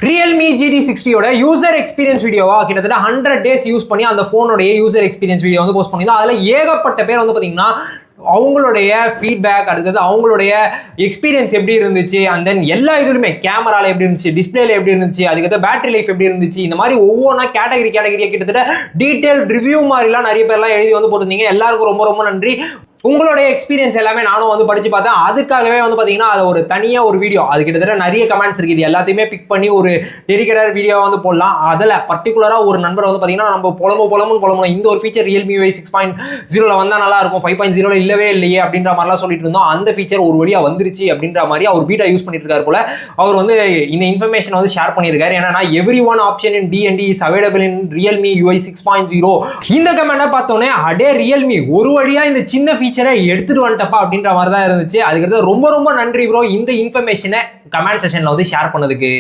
Realme GT60 ஓட user experience வீடியோவா கிட்டத்தட்ட 100 days யூஸ் பண்ணி அந்த போனோடைய யூசர் எக்ஸ்பீரியன்ஸ் வீடியோ வந்து போஸ்ட் பண்ணியிருந்தோம். அதில் ஏகப்பட்ட பேர் வந்து பார்த்தீங்கன்னா அவங்களுடைய ஃபீட்பேக், அடுத்தது அவங்களுடைய எக்ஸ்பீரியன்ஸ் எப்படி இருந்துச்சு, அண்ட் தென் எல்லா இதுலையுமே கேமரால எப்படி இருந்துச்சு, டிஸ்பிளேல எப்படி இருந்துச்சு, அதுக்கடுத்து பேட்டரி லைஃப் எப்படி இருந்துச்சு, இந்த மாதிரி ஒவ்வொன்றா கேட்டகரியா கிட்டத்தட்ட டீடைல் ரிவ்யூ மாதிரிலாம் நிறைய பேர்லாம் எழுதி வந்து போட்டிருந்தீங்க. எல்லாருக்கும் ரொம்ப ரொம்ப நன்றி. உங்களுடைய எக்ஸ்பீரியன்ஸ் எல்லாமே நானும் வந்து படிச்சு பார்த்தேன். அதுக்காகவே வந்து பார்த்தீங்கன்னா அது ஒரு தனியாக ஒரு வீடியோ, அது கிட்டத்தட்ட நிறைய கமெண்ட்ஸ் இருக்குது, எல்லாத்தையுமே பிக் பண்ணி ஒரு டெடிகேட்டட் வீடியோ வந்து போடலாம். அதில் பர்டிகுலராக ஒரு நண்பர் வந்து பார்த்தீங்கன்னா நம்ம புலம்பணும் இந்த ஒரு ஃபீச்சர் Realme UI 6.0 வந்தால் நல்லா இருக்கும், 5.0 இல்லவே இல்லையே அப்படின்ற மாதிரிலாம் சொல்லிட்டு இருந்தோம். அந்த ஃபீச்சர் ஒரு வழியாக வந்துருச்சு அப்படின்ற மாதிரி அவர் பீட்டா யூஸ் பண்ணிட்டு இருக்காரு போல. அவர் வந்து இந்த இன்ஃபர்மேஷன் வந்து ஷேர் பண்ணியிருக்காரு. ஏன்னா every one option in DND is available in Realme UI 6.0. இந்த கமெண்ட்டை பார்த்தோன்னே அடே Realme ஒரு வழியாக இந்த சின்ன ஃபீச்சரை எடுத்துட்டு வந்துட்டப்பா அப்படின்ற மாதிரி தான் இருந்துச்சு. அதுக்கு ரொம்ப ரொம்ப நன்றி ப்ரோ இந்த இன்ஃபர்மேஷனை கமெண்ட் செக்ஷன்ல வந்து ஷேர் பண்ணதுக்கு.